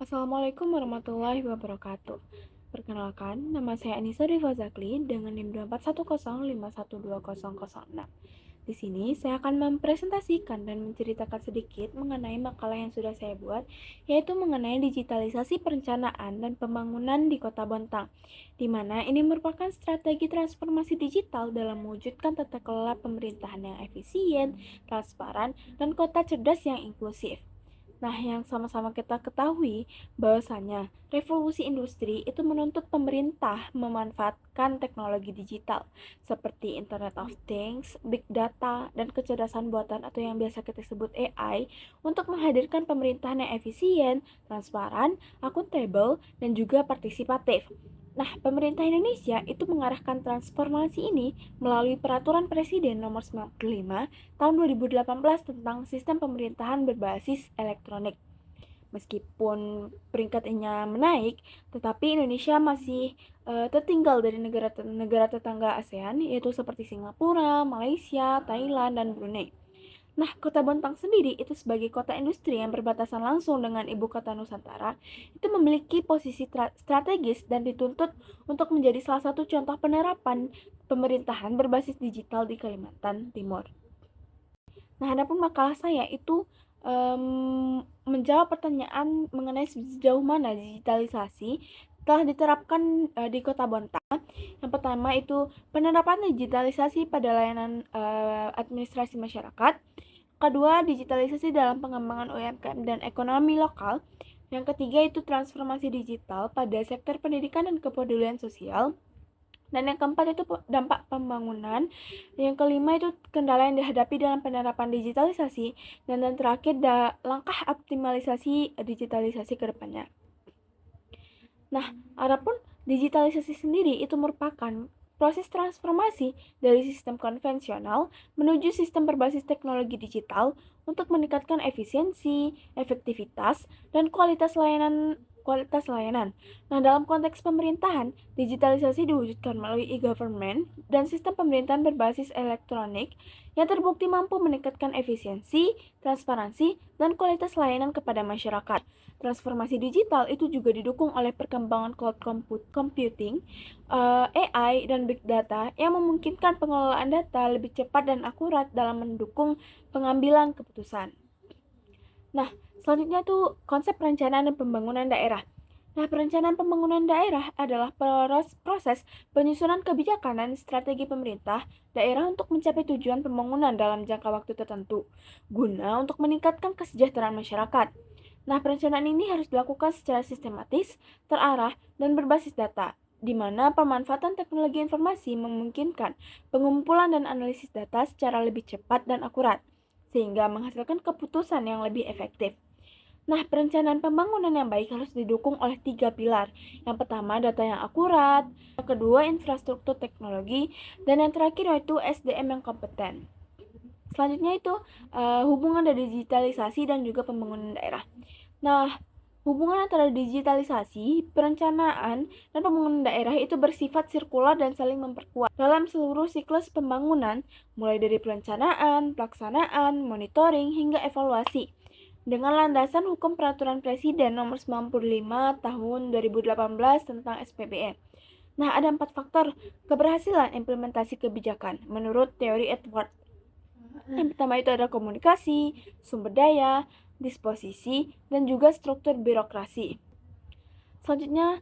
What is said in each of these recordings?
Assalamualaikum warahmatullahi wabarakatuh. Perkenalkan, nama saya Anissa Rifa Zakli dengan NIM 24105120006. Di sini saya akan mempresentasikan dan menceritakan sedikit mengenai makalah yang sudah saya buat, yaitu mengenai digitalisasi perencanaan dan pembangunan di Kota Bontang, di mana ini merupakan strategi transformasi digital dalam mewujudkan tata kelola pemerintahan yang efisien, transparan, dan kota cerdas yang inklusif. Nah, yang sama-sama kita ketahui bahwasanya revolusi industri itu menuntut pemerintah memanfaatkan teknologi digital seperti Internet of Things, Big Data, dan kecerdasan buatan atau yang biasa kita sebut AI untuk menghadirkan pemerintahan yang efisien, transparan, akuntabel, dan juga partisipatif. Nah, pemerintah Indonesia itu mengarahkan transformasi ini melalui Peraturan Presiden Nomor 95 Tahun 2018 tentang sistem pemerintahan berbasis elektronik. Meskipun peringkatnya menaik, tetapi Indonesia masih tertinggal dari negara tetangga ASEAN, yaitu seperti Singapura, Malaysia, Thailand, dan Brunei. Nah, Kota Bontang sendiri itu sebagai kota industri yang berbatasan langsung dengan ibu kota Nusantara, itu memiliki posisi strategis dan dituntut untuk menjadi salah satu contoh penerapan pemerintahan berbasis digital di Kalimantan Timur. Nah, adapun makalah saya itu menjawab pertanyaan mengenai sejauh mana digitalisasi telah diterapkan di Kota Bontang. Yang pertama itu penerapan digitalisasi pada layanan administrasi masyarakat. Kedua, digitalisasi dalam pengembangan UMKM dan ekonomi lokal. Yang ketiga itu transformasi digital pada sektor pendidikan dan kepedulian sosial. Dan yang keempat itu dampak pembangunan. Yang kelima itu kendala yang dihadapi dalam penerapan digitalisasi. Dan yang terakhir langkah optimalisasi digitalisasi ke depannya. Nah, adapun digitalisasi sendiri itu merupakan proses transformasi dari sistem konvensional menuju sistem berbasis teknologi digital untuk meningkatkan efisiensi, efektivitas, dan kualitas layanan. Nah, dalam konteks pemerintahan, digitalisasi diwujudkan melalui e-government dan sistem pemerintahan berbasis elektronik yang terbukti mampu meningkatkan efisiensi, transparansi, dan kualitas layanan kepada masyarakat. Transformasi digital itu juga didukung oleh perkembangan cloud computing, AI, dan big data yang memungkinkan pengelolaan data lebih cepat dan akurat dalam mendukung pengambilan keputusan. Nah, selanjutnya tuh konsep perencanaan dan pembangunan daerah. Nah, perencanaan pembangunan daerah adalah proses penyusunan kebijakan dan strategi pemerintah daerah untuk mencapai tujuan pembangunan dalam jangka waktu tertentu, guna untuk meningkatkan kesejahteraan masyarakat. Nah, perencanaan ini harus dilakukan secara sistematis, terarah, dan berbasis data, di mana pemanfaatan teknologi informasi memungkinkan pengumpulan dan analisis data secara lebih cepat dan akurat, sehingga menghasilkan keputusan yang lebih efektif. Nah, perencanaan pembangunan yang baik harus didukung oleh 3 pilar. Yang pertama, data yang akurat. Yang kedua, infrastruktur teknologi. Dan yang terakhir yaitu SDM yang kompeten. Selanjutnya itu hubungan dari digitalisasi dan juga pembangunan daerah. Nah, hubungan antara digitalisasi, perencanaan, dan pembangunan daerah itu bersifat sirkular dan saling memperkuat dalam seluruh siklus pembangunan, mulai dari perencanaan, pelaksanaan, monitoring, hingga evaluasi. Dengan landasan hukum Peraturan Presiden Nomor 95 Tahun 2018 tentang SPBE. Nah, ada 4 faktor keberhasilan implementasi kebijakan menurut teori Edward. Yang pertama itu ada komunikasi, sumber daya, disposisi, dan juga struktur birokrasi. Selanjutnya,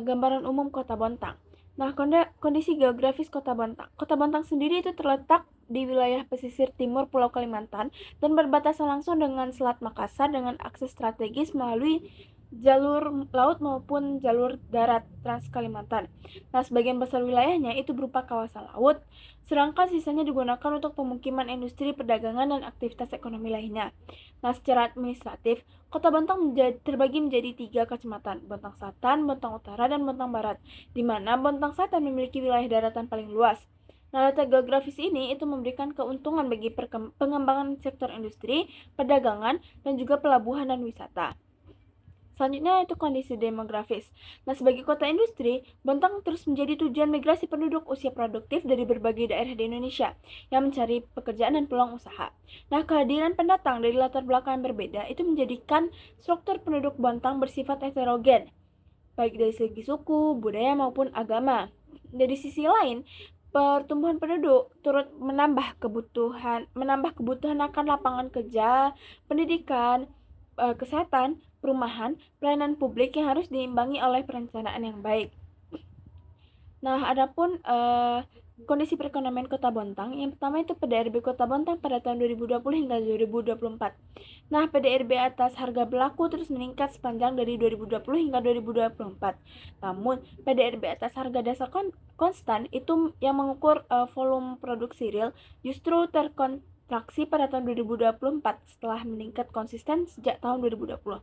gambaran umum Kota Bontang. Nah, kondisi geografis Kota Bontang. Kota Bontang sendiri itu terletak di wilayah pesisir timur Pulau Kalimantan dan berbatasan langsung dengan Selat Makassar dengan akses strategis melalui jalur laut maupun jalur darat Trans Kalimantan. Nah, sebagian besar wilayahnya itu berupa kawasan laut, sedangkan sisanya digunakan untuk pemukiman industri, perdagangan, dan aktivitas ekonomi lainnya. Nah, secara administratif, Kota Bontang terbagi menjadi 3 kecamatan, Bontang Selatan, Bontang Utara, dan Bontang Barat, di mana Bontang Selatan memiliki wilayah daratan paling luas. Nah, data geografis ini itu memberikan keuntungan bagi pengembangan sektor industri, perdagangan, dan juga pelabuhan dan wisata. Selanjutnya itu kondisi demografis. Nah, sebagai kota industri, Bontang terus menjadi tujuan migrasi penduduk usia produktif dari berbagai daerah di Indonesia yang mencari pekerjaan dan peluang usaha. Nah, kehadiran pendatang dari latar belakang yang berbeda itu menjadikan struktur penduduk Bontang bersifat heterogen, baik dari segi suku, budaya maupun agama. Dari sisi lain, pertumbuhan penduduk turut menambah kebutuhan akan lapangan kerja, pendidikan, kesehatan, perumahan, pelayanan publik yang harus diimbangi oleh perencanaan yang baik. Nah, adapun kondisi perekonomian Kota Bontang, yang pertama itu PDRB Kota Bontang pada tahun 2020 hingga 2024. Nah, PDRB atas harga berlaku terus meningkat sepanjang dari 2020 hingga 2024. Namun, PDRB atas harga dasar konstan itu yang mengukur volume produksi real justru terkontraksi pada tahun 2024 setelah meningkat konsisten sejak tahun 2020.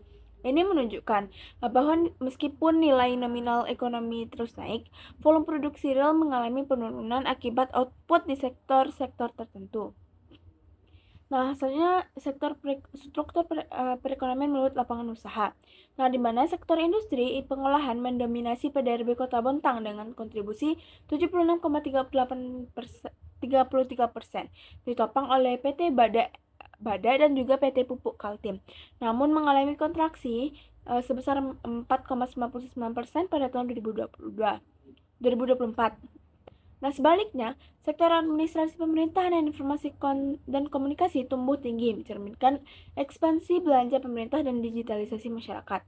Ini menunjukkan bahwa meskipun nilai nominal ekonomi terus naik, volume produksi real mengalami penurunan akibat output di sektor-sektor tertentu. Nah, selanjutnya struktur perekonomian menurut lapangan usaha. Nah, di mana sektor industri pengolahan mendominasi PDRB Kota Bontang dengan kontribusi 76,33%, ditopang oleh PT Bada dan juga PT Pupuk Kaltim. Namun mengalami kontraksi sebesar 4,99% pada tahun 2024. Nah, sebaliknya, sektor administrasi pemerintahan dan informasi dan komunikasi tumbuh tinggi, mencerminkan ekspansi belanja pemerintah dan digitalisasi masyarakat.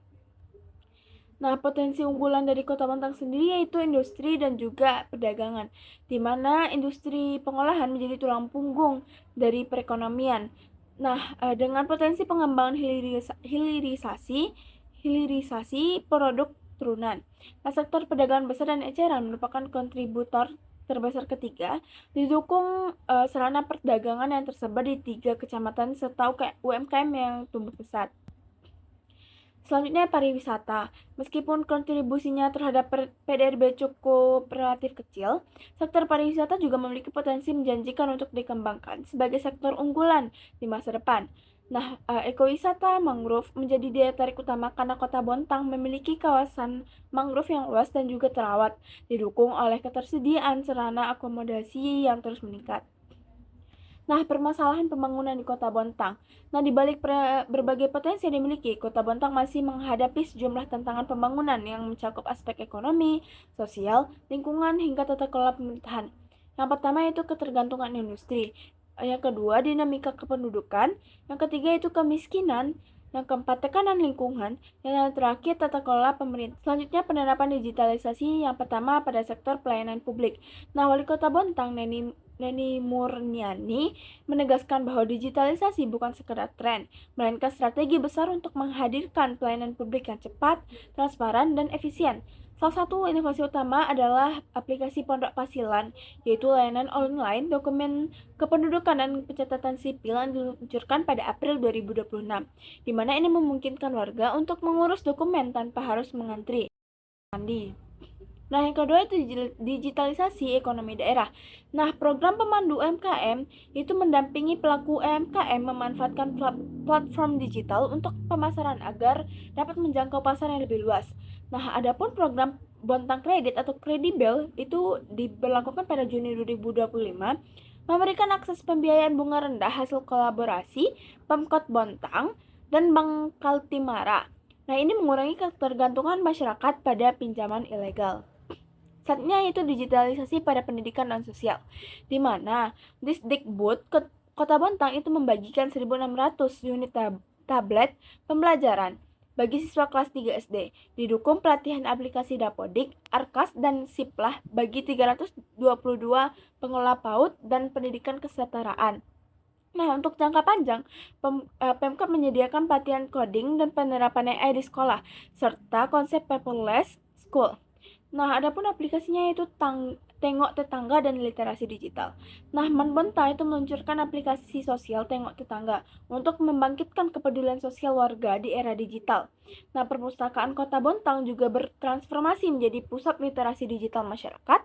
Nah, potensi unggulan dari Kota Bontang sendiri yaitu industri dan juga perdagangan, di mana industri pengolahan menjadi tulang punggung dari perekonomian. Nah, dengan potensi pengembangan hilirisasi produk turunan. Nah, sektor perdagangan besar dan eceran merupakan kontributor terbesar ketiga, didukung sarana perdagangan yang tersebar di 3 kecamatan serta UMKM yang tumbuh pesat. Selanjutnya pariwisata. Meskipun kontribusinya terhadap PDRB cukup relatif kecil, sektor pariwisata juga memiliki potensi menjanjikan untuk dikembangkan sebagai sektor unggulan di masa depan. Nah, ekowisata mangrove menjadi daya tarik utama karena Kota Bontang memiliki kawasan mangrove yang luas dan juga terawat, didukung oleh ketersediaan sarana akomodasi yang terus meningkat. Nah, permasalahan pembangunan di Kota Bontang. Nah, di balik berbagai potensi yang dimiliki, Kota Bontang masih menghadapi sejumlah tantangan pembangunan yang mencakup aspek ekonomi, sosial, lingkungan, hingga tata kelola pemerintahan. Yang pertama itu ketergantungan industri. Yang kedua, dinamika kependudukan. Yang ketiga itu kemiskinan. Yang keempat, tekanan lingkungan. Dan yang terakhir, tata kelola pemerintah. Selanjutnya, penerapan digitalisasi yang pertama pada sektor pelayanan publik. Nah, Wali Kota Bontang, Neni Murniani, menegaskan bahwa digitalisasi bukan sekedar tren, melainkan strategi besar untuk menghadirkan pelayanan publik yang cepat, transparan, dan efisien. Salah satu inovasi utama adalah aplikasi Pondok Pasilan, yaitu layanan online dokumen kependudukan dan pencatatan sipil yang diluncurkan pada April 2026, di mana ini memungkinkan warga untuk mengurus dokumen tanpa harus mengantri. Nah, yang kedua itu digitalisasi ekonomi daerah. Nah, program pemandu UMKM itu mendampingi pelaku UMKM memanfaatkan platform digital untuk pemasaran agar dapat menjangkau pasar yang lebih luas. Nah, adapun program Bontang Kredit atau Kredibel itu diberlakukan pada Juni 2025, memberikan akses pembiayaan bunga rendah hasil kolaborasi Pemkot Bontang dan Bank Kaltimara. Nah, ini mengurangi ketergantungan masyarakat pada pinjaman ilegal. Selanjutnya itu digitalisasi pada pendidikan dan sosial, di mana Disdikbud Kota Bontang itu membagikan 1.600 unit tablet pembelajaran bagi siswa kelas 3 SD, didukung pelatihan aplikasi Dapodik, Arkas, dan Siplah bagi 322 pengelola PAUD dan pendidikan kesetaraan. Nah, untuk jangka panjang, Pemkab menyediakan pelatihan coding dan penerapan AI di sekolah, serta konsep paperless school. Nah, adapun aplikasinya itu Tengok Tetangga dan literasi digital. Nah, Bontang itu meluncurkan aplikasi sosial Tengok Tetangga untuk membangkitkan kepedulian sosial warga di era digital. Nah, perpustakaan Kota Bontang juga bertransformasi menjadi pusat literasi digital masyarakat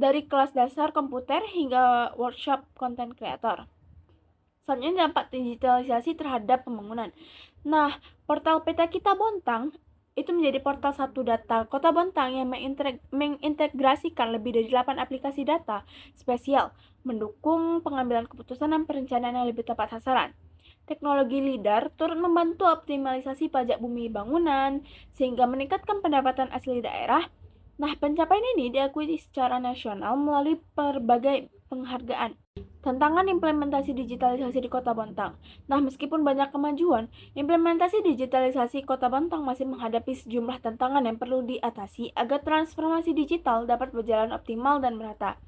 dari kelas dasar komputer hingga workshop konten kreator. Selanjutnya dampak digitalisasi terhadap pembangunan. Nah, portal Peta Kita Bontang itu menjadi portal satu data Kota Bontang yang mengintegrasikan lebih dari 8 aplikasi data spesial, mendukung pengambilan keputusan dan perencanaan yang lebih tepat sasaran. Teknologi LIDAR turut membantu optimalisasi pajak bumi bangunan, sehingga meningkatkan pendapatan asli daerah. Nah, pencapaian ini diakui secara nasional melalui berbagai penghargaan. Tantangan implementasi digitalisasi di Kota Bontang. Nah, meskipun banyak kemajuan, implementasi digitalisasi Kota Bontang masih menghadapi sejumlah tantangan yang perlu diatasi agar transformasi digital dapat berjalan optimal dan merata.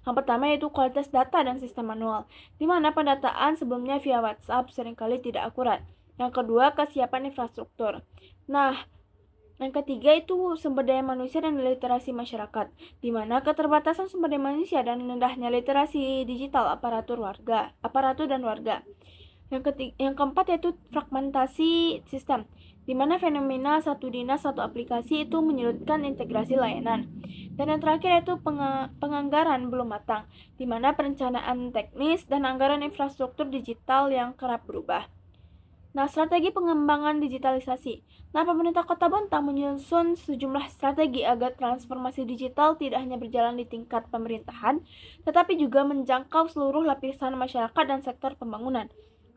Yang pertama yaitu kualitas data dan sistem manual, di mana pendataan sebelumnya via WhatsApp seringkali tidak akurat. Yang kedua, kesiapan infrastruktur. Nah, yang ketiga itu sumber daya manusia dan literasi masyarakat, di mana keterbatasan sumber daya manusia dan rendahnya literasi digital aparatur dan warga. Yang keempat yaitu fragmentasi sistem, di mana fenomena satu dinas satu aplikasi itu menyulitkan integrasi layanan. Dan yang terakhir yaitu penganggaran belum matang, di mana perencanaan teknis dan anggaran infrastruktur digital yang kerap berubah. Nah, strategi pengembangan digitalisasi. Nah, pemerintah Kota Bontang menyusun sejumlah strategi agar transformasi digital tidak hanya berjalan di tingkat pemerintahan, tetapi juga menjangkau seluruh lapisan masyarakat dan sektor pembangunan.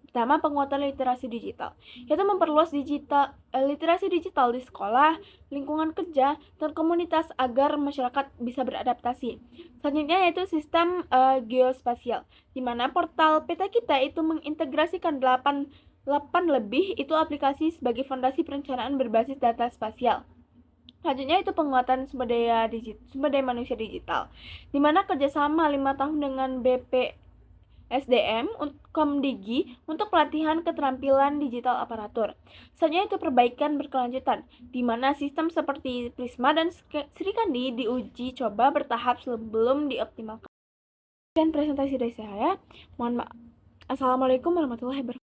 Pertama, penguatan literasi digital, yaitu memperluas literasi digital di sekolah, lingkungan kerja, dan komunitas agar masyarakat bisa beradaptasi. Selanjutnya yaitu sistem geospasial, di mana portal Peta Kita itu mengintegrasikan 8 lebih itu aplikasi sebagai fondasi perencanaan berbasis data spasial. Selanjutnya itu penguatan sumber daya manusia digital, di mana kerjasama 5 tahun dengan BPSDM Komdigi untuk pelatihan keterampilan digital aparatur. Selanjutnya itu perbaikan berkelanjutan, di mana sistem seperti Prisma dan Srikandi diuji coba bertahap sebelum dioptimalkan. Sekian presentasi dari saya. Mohon maaf. Assalamualaikum warahmatullahi wabarakatuh.